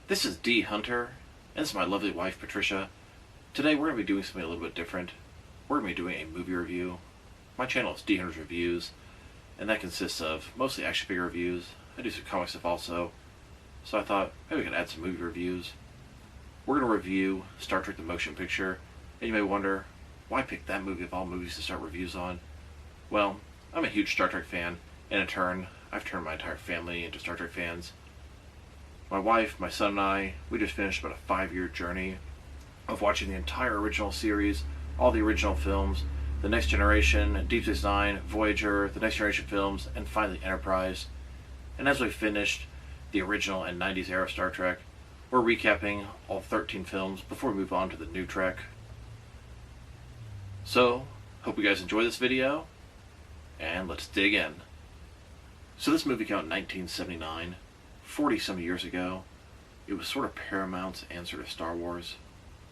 This is dHunter, and this is my lovely wife Patricia. Today we're going to be doing something a little bit different. We're going to be doing a movie review. My channel is dHunter's Reviews, and that consists of mostly action figure reviews. I do some comic stuff also, so I thought maybe we could add some movie reviews. We're going to review Star Trek the Motion Picture, and you may wonder, why pick that movie of all movies to start reviews on? Well, I'm a huge Star Trek fan, and in turn, I've turned my entire family into Star Trek fans. My wife, my son, and I, we just finished about a 5-year journey of watching the entire original series, all the original films, The Next Generation, Deep Space Nine, Voyager, The Next Generation films, and finally Enterprise. And as we finished the original and 90s era Star Trek, we're recapping all 13 films before we move on to the new Trek. So, hope you guys enjoy this video, and let's dig in. So this movie came out in 1979. 40-some years ago. It was sort of Paramount's answer to Star Wars.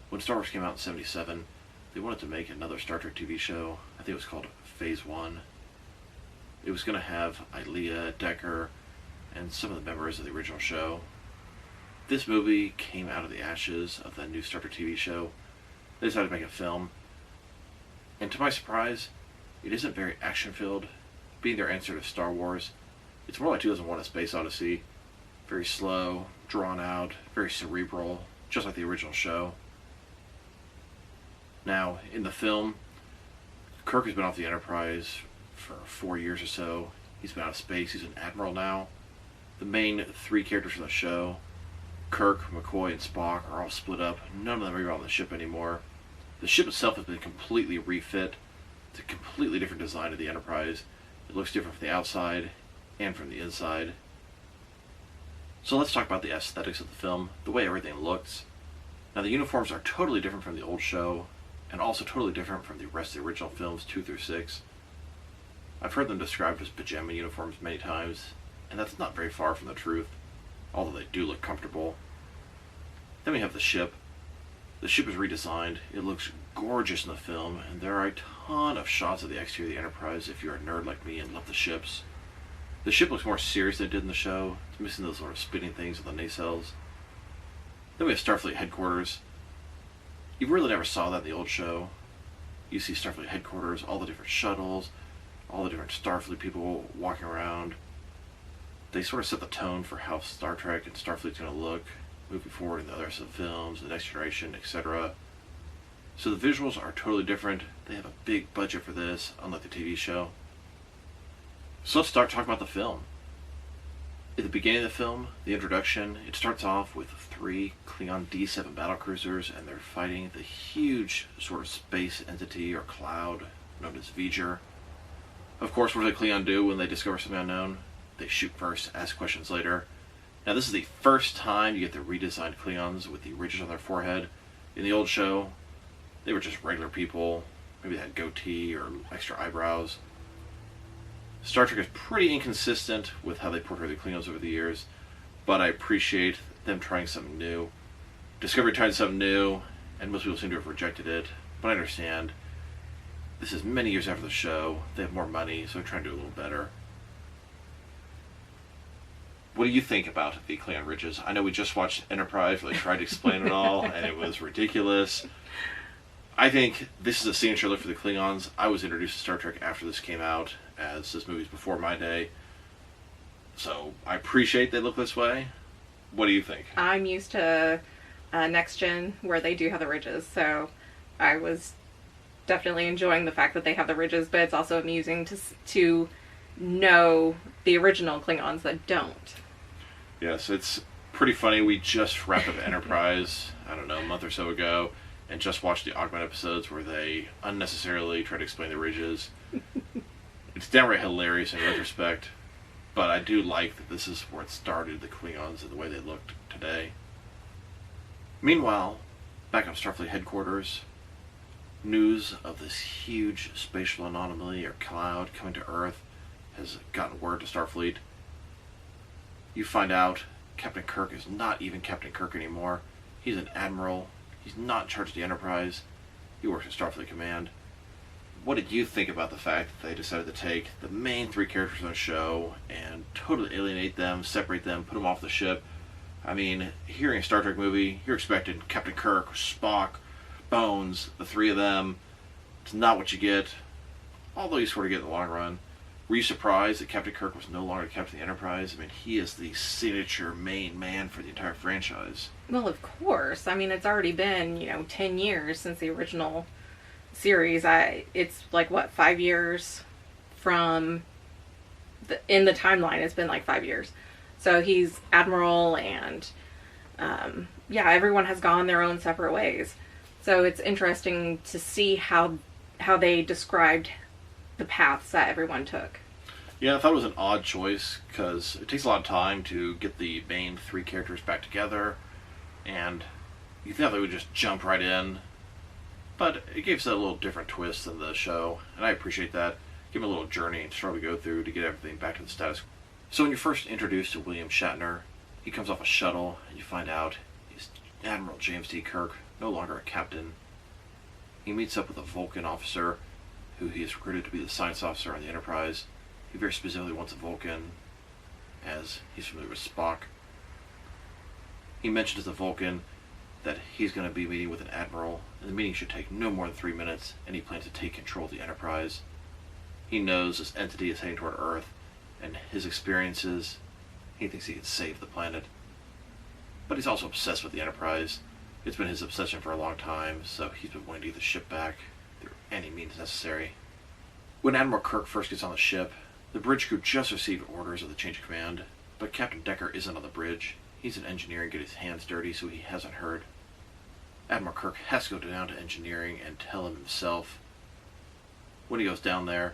When Star Wars came out in 77, they wanted to make another Star Trek TV show. I think it was called Phase 1. It was going to have Ilea, Decker, and some of the members of the original show. This movie came out of the ashes of that new Star Trek TV show. They decided to make a film. And to my surprise, it isn't very action-filled. Being their answer to Star Wars, it's more like 2001: A Space Odyssey. Very slow, drawn out, very cerebral, just like the original show. Now, in the film, Kirk has been off the Enterprise for 4 years or so. He's been out of space. He's an admiral now. The main 3 characters from the show, Kirk, McCoy, and Spock, are all split up. None of them are even on the ship anymore. The ship itself has been completely refit. It's a completely different design of the Enterprise. It looks different from the outside and from the inside. So let's talk about the aesthetics of the film, the way everything looks. Now the uniforms are totally different from the old show, and also totally different from the rest of the original films 2 through 6. I've heard them described as pajama uniforms many times, and that's not very far from the truth, although they do look comfortable. Then we have the ship. The ship is redesigned. It looks gorgeous in the film, and there are a ton of shots of the exterior of the Enterprise if you're a nerd like me and love the ships. The ship looks more serious than it did in the show. It's missing those sort of spinning things with the nacelles. Then we have Starfleet headquarters. You really never saw that in the old show. You see Starfleet headquarters, all the different shuttles, all the different Starfleet people walking around. They sort of set the tone for how Star Trek and Starfleet's going to look moving forward in the rest of the films, The Next Generation, etc. So the visuals are totally different. They have a big budget for this, unlike the TV show. So let's start talking about the film. At the beginning of the film, the introduction, it starts off with 3 Klingon D7 battlecruisers, and they're fighting the huge sort of space entity or cloud known as V'ger. Of course, what do the Klingon do when they discover something unknown? They shoot first, ask questions later. Now this is the first time you get the redesigned Klingons with the ridges on their forehead. In the old show, they were just regular people. Maybe they had goatee or extra eyebrows. Star Trek is pretty inconsistent with how they portray the Klingons over the years, but I appreciate them trying something new. Discovery tried something new, and most people seem to have rejected it, but I understand. This is many years after the show. They have more money, so they're trying to do a little better. What do you think about the Klingon ridges? I know we just watched Enterprise where they tried to explain it all, and it was ridiculous. I think this is a signature look for the Klingons. I was introduced to Star Trek after this came out, as this movie's before my day. So I appreciate they look this way. What do you think? I'm used to Next Gen, where they do have the ridges, so I was definitely enjoying the fact that they have the ridges, but it's also amusing to know the original Klingons that don't. Yes, it's pretty funny. We just wrapped up Enterprise, I don't know, a month or so ago, and just watched the Augment episodes where they unnecessarily try to explain the ridges. It's downright hilarious in retrospect, but I do like that this is where it started, the Klingons and the way they looked today. Meanwhile, back on Starfleet headquarters, news of this huge spatial anomaly or cloud coming to Earth has gotten word to Starfleet. You find out Captain Kirk is not even Captain Kirk anymore. He's an admiral. He's not in charge of the Enterprise. He works at Starfleet Command. What did you think about the fact that they decided to take the main 3 characters on the show and totally alienate them, separate them, put them off the ship? I mean, hearing a Star Trek movie, you're expecting Captain Kirk, Spock, Bones, the three of them. It's not what you get, although you sort of get in the long run. Were you surprised that Captain Kirk was no longer Captain of the Enterprise? I mean, he is the signature main man for the entire franchise. Well, of course. I mean, it's already been, 10 years since the original series. It's like, what, 5 years from... in the timeline, it's been like 5 years. So he's Admiral, and, everyone has gone their own separate ways. So it's interesting to see how they described the paths that everyone took. Yeah, I thought it was an odd choice because it takes a lot of time to get the main three characters back together, and you thought they would just jump right in, but it gave us a little different twist than the show, and I appreciate that. Give them a little journey and struggle to go through to get everything back to the status quo. So when you're first introduced to William Shatner, he comes off a shuttle, and you find out he's Admiral James T. Kirk, no longer a captain. He meets up with a Vulcan officer who he has recruited to be the science officer on the Enterprise. He very specifically wants a Vulcan, as he's familiar with Spock. He mentions to the Vulcan that he's going to be meeting with an admiral, and the meeting should take no more than 3 minutes, and he plans to take control of the Enterprise. He knows this entity is heading toward Earth, and his experiences, he thinks he can save the planet. But he's also obsessed with the Enterprise. It's been his obsession for a long time, so he's been wanting to get the ship back through any means necessary. When Admiral Kirk first gets on the ship, the bridge crew just received orders of the change of command, but Captain Decker isn't on the bridge. He's an engineer and get his hands dirty, so he hasn't heard. Admiral Kirk has to go down to engineering and tell him himself. When he goes down there,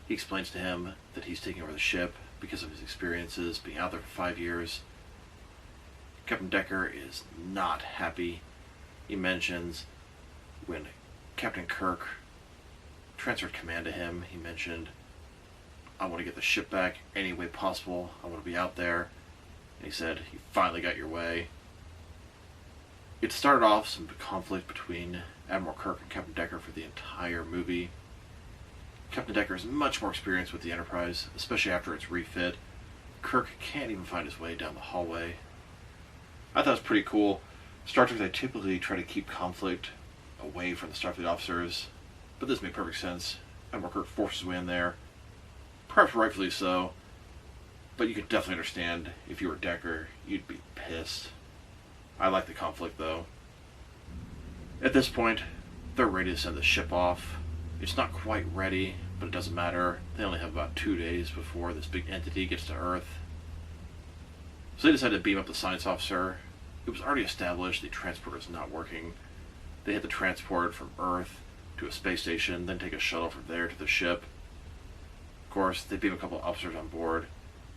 he explains to him that he's taking over the ship because of his experiences being out there for 5 years. Captain Decker is not happy. He mentions when Captain Kirk transferred command to him, he mentioned, I want to get the ship back any way possible. I want to be out there. And he said, you finally got your way. It started off some conflict between Admiral Kirk and Captain Decker for the entire movie. Captain Decker is much more experienced with the Enterprise, especially after its refit. Kirk can't even find his way down the hallway. I thought it was pretty cool. Star Trek, they typically try to keep conflict away from the Starfleet officers, but this made perfect sense. Admiral Kirk forces his way in there, perhaps rightfully so, but you could definitely understand if you were Decker, you'd be pissed. I like the conflict, though. At this point, they're ready to send the ship off. It's not quite ready, but it doesn't matter. They only have about 2 days before this big entity gets to Earth. So they decided to beam up the science officer. It was already established the transporter is not working. They had to transport from Earth to a space station, then take a shuttle from there to the ship. Of course, they beam a couple of officers on board,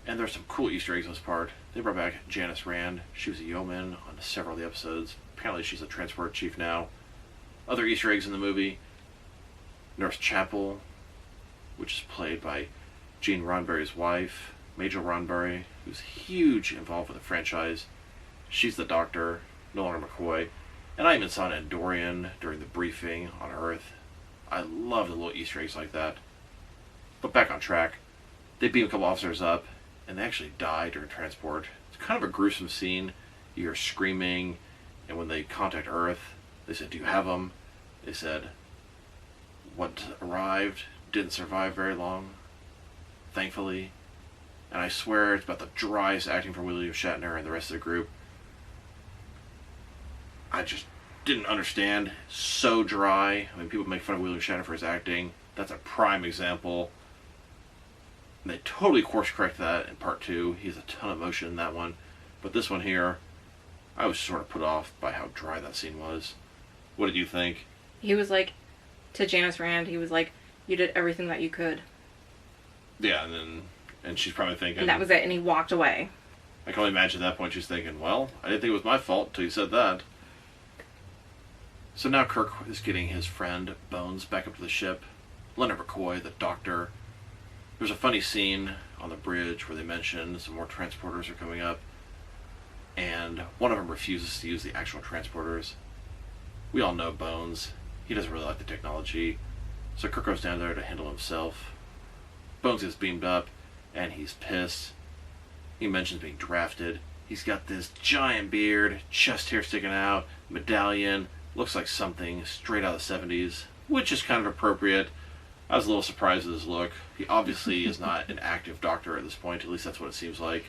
and there's some cool Easter eggs in this part. They brought back Janice Rand. She was a yeoman on several of the episodes. Apparently she's a transport chief now. Other Easter eggs in the movie: Nurse Chapel, which is played by Gene Roddenberry's wife, Majel Roddenberry, who's huge involved with the franchise. She's the doctor, no longer McCoy. And I even saw an Andorian during the briefing on Earth. I love the little Easter eggs like that. But back on track, they beam a couple officers up, and they actually die during transport. It's kind of a gruesome scene. You hear screaming, and when they contact Earth, they said, do you have them? They said, what arrived didn't survive very long, thankfully. And I swear it's about the driest acting for William Shatner and the rest of the group. I just didn't understand. So dry. I mean, people make fun of William Shatner for his acting. That's a prime example. And they totally course correct that in part 2. He has a ton of emotion in that one. But this one here, I was sort of put off by how dry that scene was. What did you think? He was like, to Janice Rand, he was like, you did everything that you could. Yeah, and she's probably thinking... And that was it, and he walked away. I can only imagine at that point she's thinking, well, I didn't think it was my fault until you said that. So now Kirk is getting his friend Bones back up to the ship. Leonard McCoy, the doctor. There's a funny scene on the bridge where they mention some more transporters are coming up, and one of them refuses to use the actual transporters. We all know Bones. He doesn't really like the technology, so Kirk goes down there to handle himself. Bones gets beamed up, and he's pissed. He mentions being drafted. He's got this giant beard, chest hair sticking out, medallion, looks like something straight out of the 70s, which is kind of appropriate. I was a little surprised at his look. He obviously is not an active doctor at this point, at least that's what it seems like.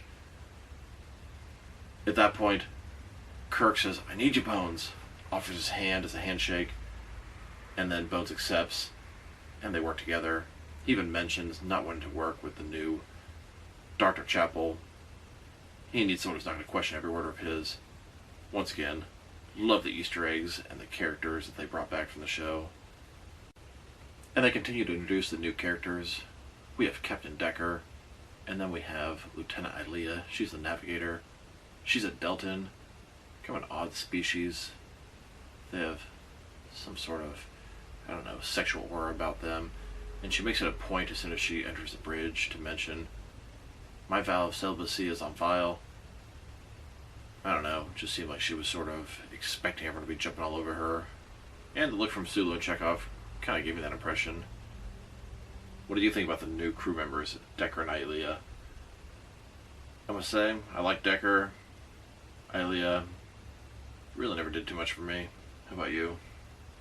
At that point, Kirk says, "I need you, Bones," offers his hand as a handshake, and then Bones accepts, and they work together. He even mentions not wanting to work with the new Dr. Chapel. He needs someone who's not going to question every word of his. Once again, love the Easter eggs and the characters that they brought back from the show. And they continue to introduce the new characters. We have Captain Decker, and then we have Lieutenant Ilea. She's the navigator. She's a Deltan, kind of an odd species. They have some sort of, I don't know, sexual aura about them. And she makes it a point as soon as she enters the bridge to mention, "My vow of celibacy is on file." I don't know, it just seemed like she was sort of expecting everyone to be jumping all over her. And the look from Sulu and Chekhov kind of gave me that impression. What do you think about the new crew members, Decker and Ilea? I must say, I like Decker. Ilea really never did too much for me. How about you?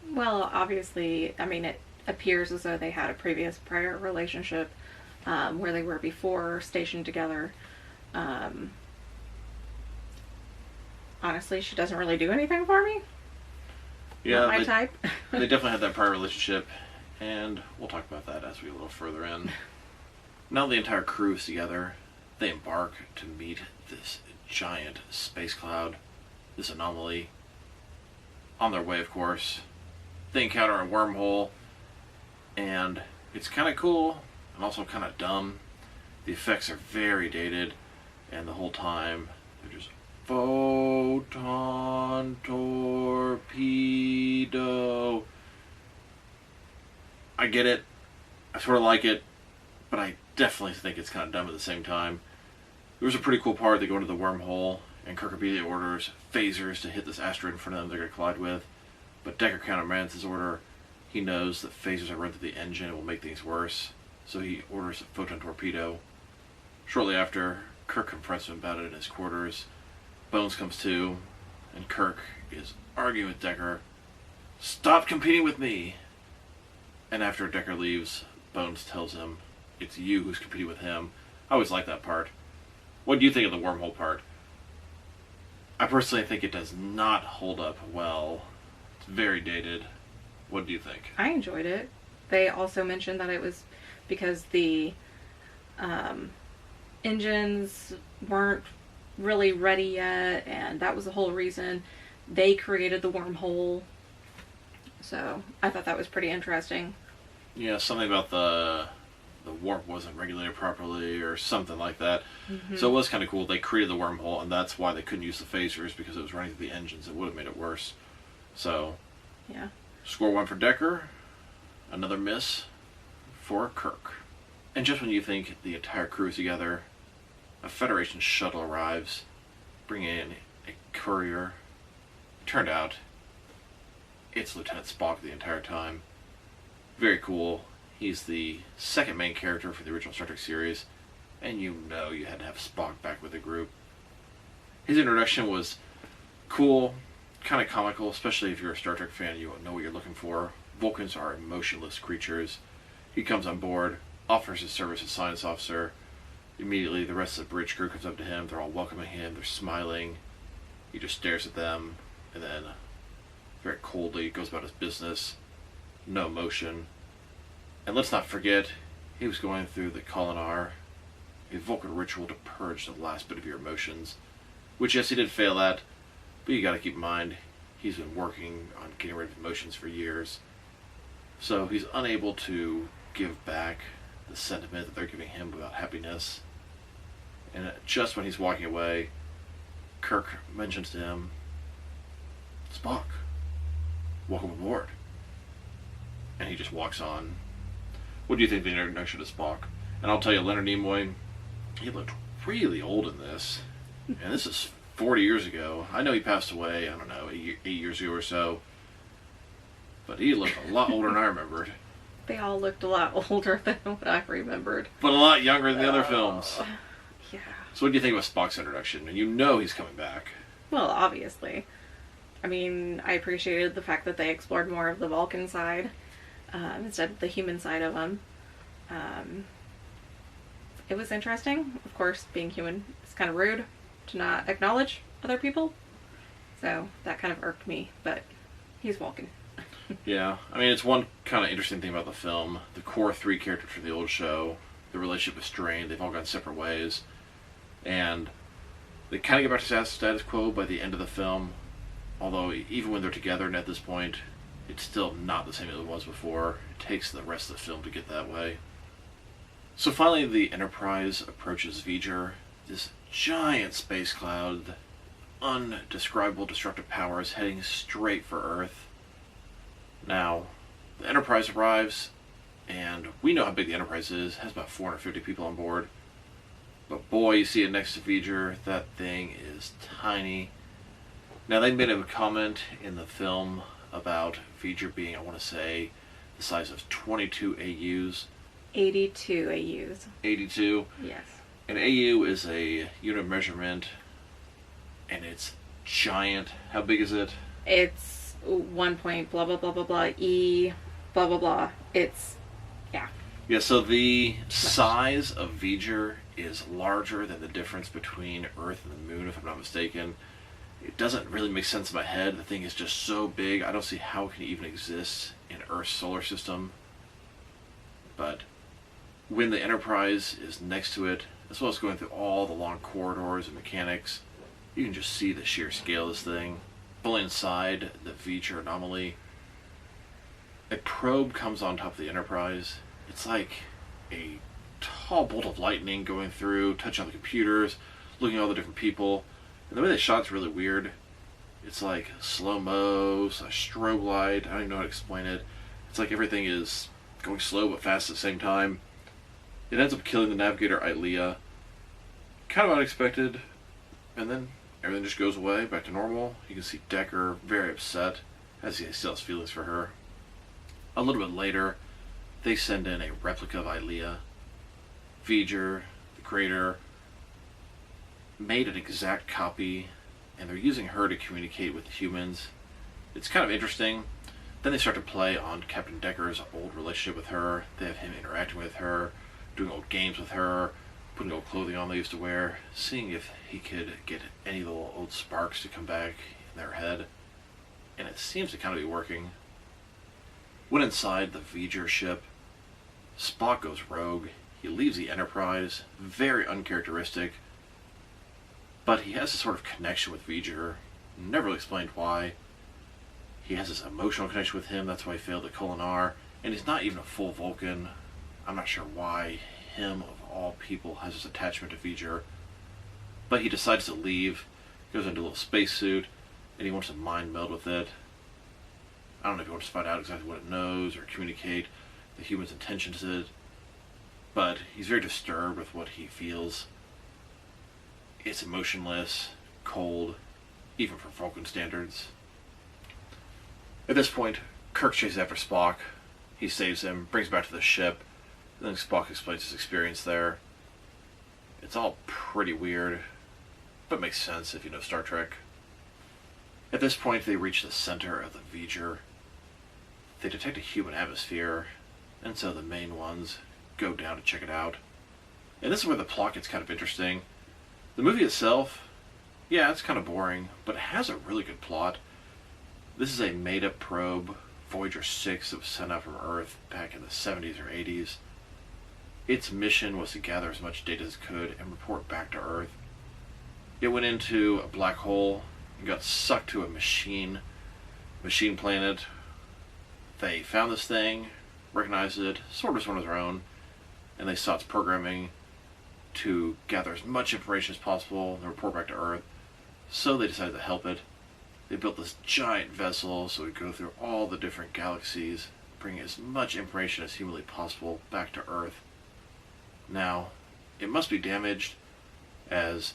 Well, obviously, I mean, it appears as though they had a previous prior relationship where they were before stationed together. Honestly, she doesn't really do anything for me. Yeah, not my type. They definitely had that prior relationship, and we'll talk about that as we get a little further in. Now the entire crew is together. They embark to meet this giant space cloud, this anomaly. On their way, of course, they encounter a wormhole, and it's kind of cool and also kind of dumb. The effects are very dated, and the whole time they're just photon torpedo. I get it. I sort of like it, but I definitely think it's kind of dumb at the same time. There was a pretty cool part. They go into the wormhole, and Kirk immediately orders phasers to hit this asteroid in front of them they're going to collide with. But Decker countermands his order. He knows that phasers are run through the engine and will make things worse, so he orders a photon torpedo. Shortly after, Kirk confronts him about it in his quarters. Bones comes to, and Kirk is arguing with Decker. "Stop competing with me!" And after Decker leaves, Bones tells him it's you who's competing with him. I always like that part. What do you think of the wormhole part? I personally think it does not hold up well. It's very dated. What do you think? I enjoyed it. They also mentioned that it was because the engines weren't really ready yet, and that was the whole reason they created the wormhole. So I thought that was pretty interesting. Yeah, something about the warp wasn't regulated properly or something like that. Mm-hmm. So it was kind of cool. They created the wormhole, and that's why they couldn't use the phasers, because it was running through the engines. It would have made it worse. So, yeah. Score 1 for Decker. Another miss for Kirk. And just when you think the entire crew is together, a Federation shuttle arrives, bringing in a courier. It turned out it's Lieutenant Spock the entire time. Very cool. He's the second main character for the original Star Trek series, and you know you had to have Spock back with the group. His introduction was cool, kind of comical, especially if you're a Star Trek fan, you know what you're looking for. Vulcans are emotionless creatures. He comes on board, offers his service as science officer. Immediately, the rest of the bridge crew comes up to him. They're all welcoming him. They're smiling. He just stares at them, and then very coldly goes about his business. No emotion. And let's not forget, he was going through the Kolinar, a Vulcan ritual to purge the last bit of your emotions. Which, yes, he did fail at, but you gotta keep in mind, he's been working on getting rid of emotions for years. So he's unable to give back the sentiment that they're giving him about happiness. And just when he's walking away, Kirk mentions to him, "Spock, welcome aboard." And he just walks on. What do you think of the introduction to Spock? And I'll tell you, Leonard Nimoy, he looked really old in this. And this is 40 years ago. I know he passed away, I don't know, 8 years ago or so. But he looked a lot older than I remembered. They all looked a lot older than what I remembered. But a lot younger than the other films. Yeah. So what do you think of Spock's introduction? And you know he's coming back. Well, obviously. I mean, I appreciated the fact that they explored more of the Vulcan side instead of the human side of them. It was interesting. Of course, being human is kind of rude to not acknowledge other people. So that kind of irked me, but he's Vulcan. Yeah, I mean, it's one kind of interesting thing about the film. The core three characters from the old show, the relationship is strained. They've all gone separate ways. And they kind of get back to status quo by the end of the film. Although, even when they're together at this point, it's still not the same as it was before. It takes the rest of the film to get that way. So finally, the Enterprise approaches V'ger, this giant space cloud, undescribable destructive powers heading straight for Earth. Now, the Enterprise arrives, and we know how big the Enterprise is. It has about 450 people on board. But boy, you see it next to V'ger, that thing is tiny. Now, they made a comment in the film about V'ger being, I want to say, the size of 22 AUs. 82 AUs. 82? Yes. An AU is a unit of measurement, and it's giant. How big is it? It's 1 point blah blah blah blah blah E blah blah blah. It's, yeah. Yeah, so the size of V'ger is larger than the difference between Earth and the Moon, if I'm not mistaken. It doesn't really make sense in my head. The thing is just so big, I don't see how it can even exist in Earth's solar system. But when the Enterprise is next to it, as well as going through all the long corridors and mechanics, you can just see the sheer scale of this thing. Fully inside the V'ger anomaly, a probe comes on top of the Enterprise. It's like a tall bolt of lightning going through, touching on the computers, looking at all the different people. And the way they shot's really weird. It's like slow-mo, strobe light, I don't even know how to explain it. It's like everything is going slow but fast at the same time. It ends up killing the navigator Ilea. Kind of unexpected. And then everything just goes away, back to normal. You can see Decker very upset, as he still has feelings for her. A little bit later, they send in a replica of Ilea. V'ger, the creator, made an exact copy, and they're using her to communicate with the humans. It's kind of interesting. Then they start to play on Captain Decker's old relationship with her. They have him interacting with her, doing old games with her, putting old clothing on they used to wear, seeing if he could get any little old sparks to come back in their head. And it seems to kind of be working. When inside the V'ger ship, Spock goes rogue. He leaves the Enterprise, very uncharacteristic. But he has a sort of connection with V'ger, never really explained why. He has this emotional connection with him, that's why he failed at Kolinar, and he's not even a full Vulcan. I'm not sure why him, of all people, has this attachment to V'ger. But he decides to leave, goes into a little spacesuit, and he wants to mind meld with it. I don't know if he wants to find out exactly what it knows, or communicate the human's intentions to it, but he's very disturbed with what he feels. It's emotionless, cold, even for Vulcan standards. At this point, Kirk chases after Spock. He saves him, brings him back to the ship, and then Spock explains his experience there. It's all pretty weird, but makes sense if you know Star Trek. At this point, they reach the center of the V'ger. They detect a human atmosphere, and so the main ones go down to check it out. And this is where the plot gets kind of interesting. The movie itself, yeah, it's kind of boring, but it has a really good plot. This is a made-up probe, Voyager 6, that was sent out from Earth back in the 70s or 80s. Its mission was to gather as much data as it could and report back to Earth. It went into a black hole and got sucked to a machine planet. They found this thing, recognized it, sort of one of their own, and they saw its programming to gather as much information as possible and report back to Earth. So they decided to help it. They built this giant vessel so it would go through all the different galaxies, bring as much information as humanly possible back to Earth. Now, it must be damaged, as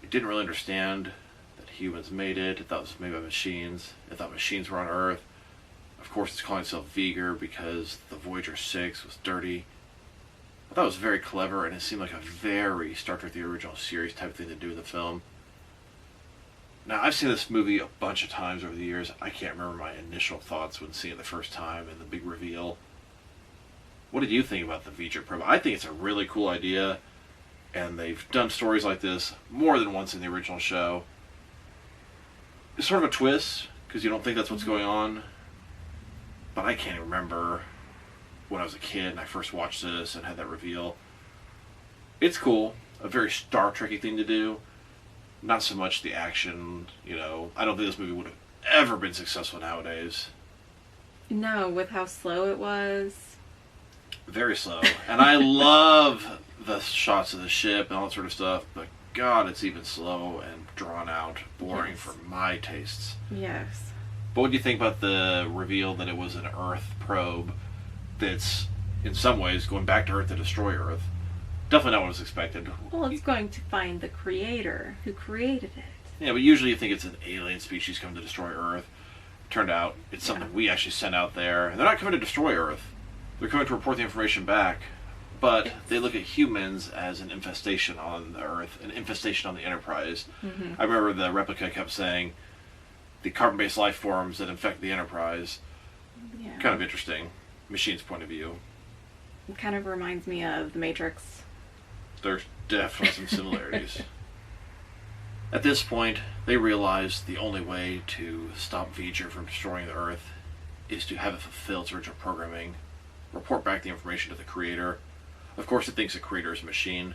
it didn't really understand that humans made it. It thought it was made by machines. It thought machines were on Earth. Of course, it's calling itself V'ger because the Voyager 6 was dirty. I thought it was very clever, and it seemed like a very Star Trek the Original Series type of thing to do in the film. Now, I've seen this movie a bunch of times over the years. I can't remember my initial thoughts when seeing it the first time and the big reveal. What did you think about the V'ger probe? I think it's a really cool idea, and they've done stories like this more than once in the original show. It's sort of a twist, because you don't think that's what's going on. But I can't remember when I was a kid and I first watched this and had that reveal. It's cool. A very Star Trek-y thing to do. Not so much the action, you know. I don't think this movie would have ever been successful nowadays. No, with how slow it was. Very slow. And I love the shots of the ship and all that sort of stuff, but God, it's even slow and drawn out, boring for my tastes. Yes. But what do you think about the reveal that it was an Earth probe that's, in some ways, going back to Earth to destroy Earth? Definitely not what was expected. Well, it's going to find the creator who created it. Yeah, but usually you think it's an alien species coming to destroy Earth. Turned out it's something we actually sent out there. And they're not coming to destroy Earth. They're coming to report the information back. But they look at humans as an infestation on the Earth, an infestation on the Enterprise. Mm-hmm. I remember the replica kept saying the carbon-based life forms that infect the Enterprise. Yeah. Kind of interesting. Machine's point of view. It kind of reminds me of The Matrix. There's definitely some similarities. At this point, they realize the only way to stop V'ger from destroying the Earth is to have it fulfill its original programming, report back the information to the creator. Of course, it thinks the creator is a machine.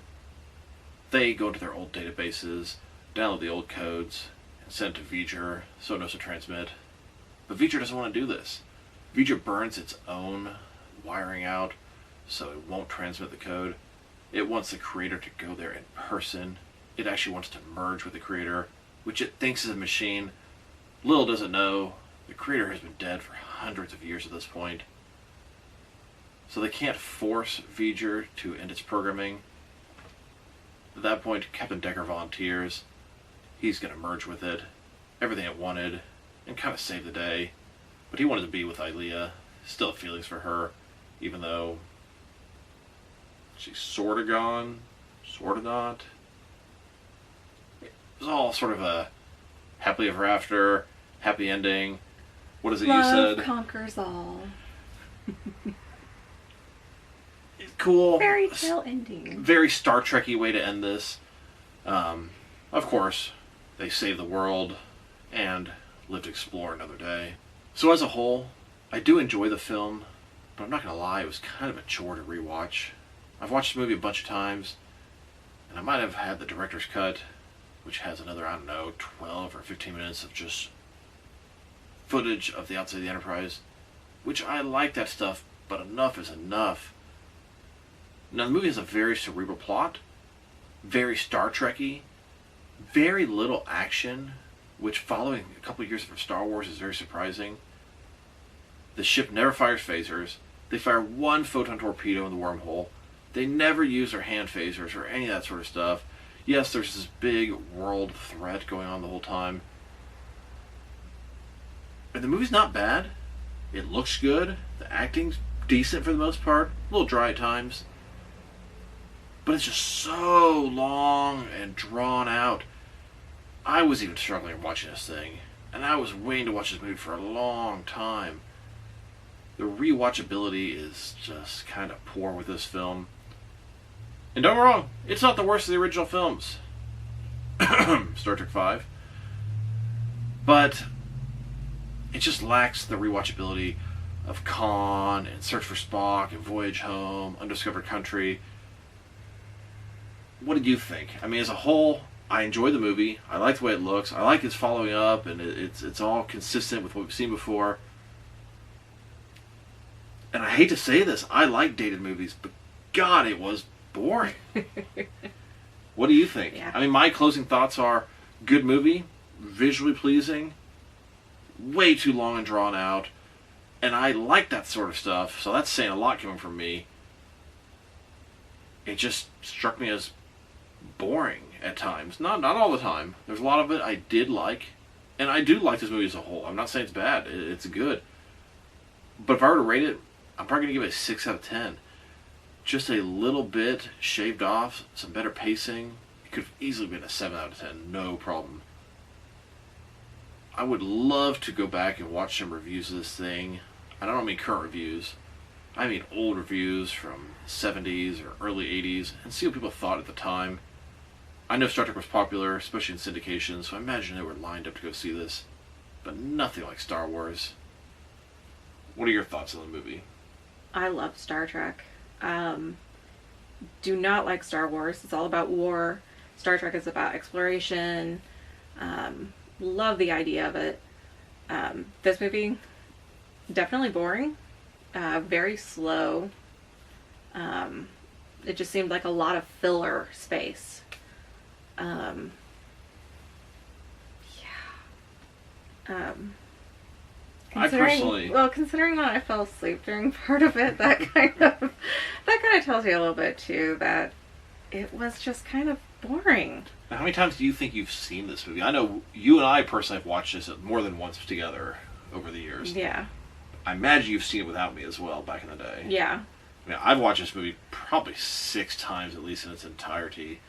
They go into their old databases, download the old codes, and send it to V'ger so it knows to transmit. But V'ger doesn't want to do this. V'ger burns its own wiring out so it won't transmit the code. It wants the creator to go there in person. It actually wants to merge with the creator, which it thinks is a machine. Little does it know, the creator has been dead for hundreds of years at this point. So they can't force V'ger to end its programming. At that point, Captain Decker volunteers. He's going to merge with it. Everything it wanted, and kind of save the day. But he wanted to be with Ilea. Still have feelings for her, even though she's sort of gone, sort of not. It was all sort of a happily ever after, happy ending. What is it Love you said? conquers all. Cool. Fairy tale ending. Very Star Trek-y way to end this. Of course, they save the world and live to explore another day. So as a whole, I do enjoy the film, but I'm not going to lie, it was kind of a chore to rewatch. I've watched the movie a bunch of times, and I might have had the director's cut, which has another, 12 or 15 minutes of just footage of the outside of the Enterprise, which I like that stuff, but enough is enough. Now, the movie has a very cerebral plot, very Star Trek-y, very little action, which following a couple of years of Star Wars is very surprising. The ship never fires phasers. They fire one photon torpedo in the wormhole. They never use their hand phasers or any of that sort of stuff. Yes, there's this big world threat going on the whole time. And the movie's not bad. It looks good. The acting's decent for the most part. A little dry at times. But it's just so long and drawn out. I was even struggling watching this thing. And I was waiting to watch this movie for a long time. The rewatchability is just kind of poor with this film. And don't get me wrong, it's not the worst of the original films. Star Trek V. But it just lacks the rewatchability of Khan and Search for Spock and Voyage Home, Undiscovered Country. What did you think? I mean, as a whole, I enjoy the movie. I like the way it looks. I like its following up, and it's all consistent with what we've seen before. And I hate to say this, I like dated movies, but God, it was boring. What do you think? Yeah. I mean, my closing thoughts are good movie, visually pleasing, way too long and drawn out, and I like that sort of stuff, so that's saying a lot coming from me. It just struck me as boring at times. Not all the time. There's a lot of it I did like, and I do like this movie as a whole. I'm not saying it's bad. It's good. But if I were to rate it, I'm probably going to give it a 6 out of 10. just a little bit shaved off, some better pacing, it could have easily been a 7 out of 10, no problem. I would love to go back and watch some reviews of this thing. I don't mean current reviews. I mean old reviews from 70s or early 80s and see what people thought at the time. I know Star Trek was popular, especially in syndication, so I imagine they were lined up to go see this. But nothing like Star Wars. What are your thoughts on the movie? I love Star Trek. Do not like Star Wars. It's all about war. Star Trek is about exploration. Love the idea of it. This movie, definitely boring. Very slow. It just seemed like a lot of filler space. Considering that I fell asleep during part of it, that kind of tells you a little bit too that it was just kind of boring. Now, how many times do you think you've seen this movie? I know you and I personally have watched this more than once together over the years. Yeah. I imagine you've seen it without me as well back in the day. Yeah. I mean, I've watched this movie probably 6 times at least in its entirety.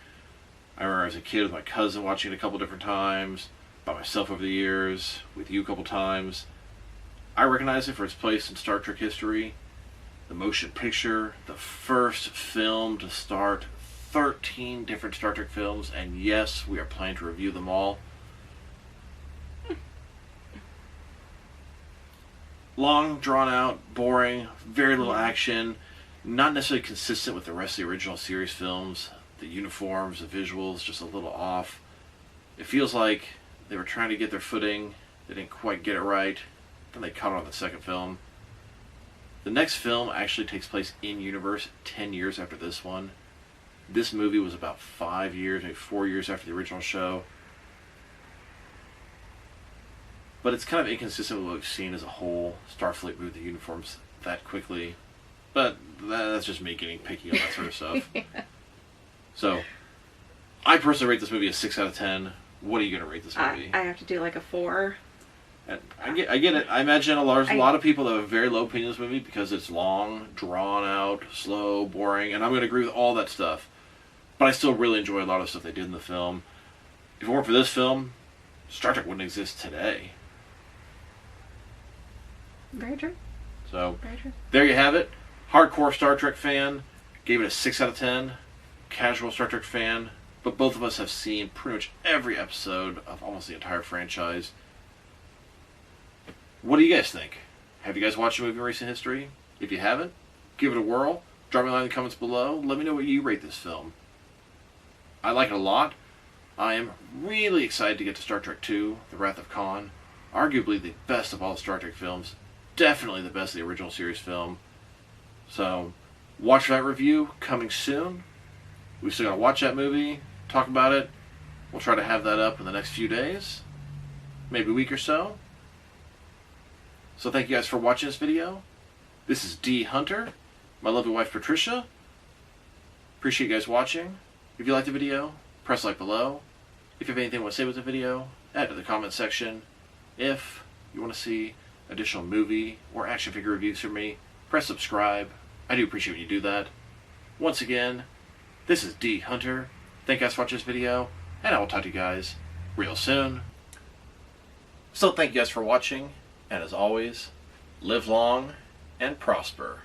I remember as a kid with my cousin watching it a couple different times, by myself over the years, with you a couple times. I recognize it for its place in Star Trek history. The motion picture, the first film to start 13 different Star Trek films, and yes, we are planning to review them all. Long, drawn out, boring, very little action, not necessarily consistent with the rest of the original series films. The uniforms, the visuals, just a little off. It feels like they were trying to get their footing, they didn't quite get it right, then they caught on the second film. The next film actually takes place in universe 10 years after this one. This movie was about 5 years, maybe 4 years after the original show. But it's kind of inconsistent with what we've seen as a whole. Starfleet moved the uniforms that quickly. But that's just me getting picky on that sort of stuff. Yeah. So, I personally rate this movie a 6 out of 10. What are you going to rate this movie? I have to do like a 4. And I get it. I imagine a lot of people that have a very low opinion of this movie because it's long, drawn out, slow, boring, and I'm going to agree with all that stuff. But I still really enjoy a lot of the stuff they did in the film. If it weren't for this film, Star Trek wouldn't exist today. Very true. So, Very true. There you have it. Hardcore Star Trek fan gave it a 6 out of 10. Casual Star Trek fan, but both of us have seen pretty much every episode of almost the entire franchise. What do you guys think? Have you guys watched a movie in recent history? If you haven't, give it a whirl. Drop me a line in the comments below. Let me know what you rate this film. I like it a lot. I am really excited to get to Star Trek II, The Wrath of Khan. Arguably the best of all the Star Trek films. Definitely the best of the original series film. So, watch that review coming soon. We still gotta watch that movie, talk about it. We'll try to have that up in the next few days. Maybe a week or so. So thank you guys for watching this video. This is dHunter, my lovely wife Patricia. Appreciate you guys watching. If you liked the video, press like below. If you have anything you want to say with the video, add to the comment section. If you want to see additional movie or action figure reviews from me, press subscribe. I do appreciate when you do that. Once again, this is dHunter. Thank you guys for watching this video, and I will talk to you guys real soon. So thank you guys for watching, and as always, live long and prosper.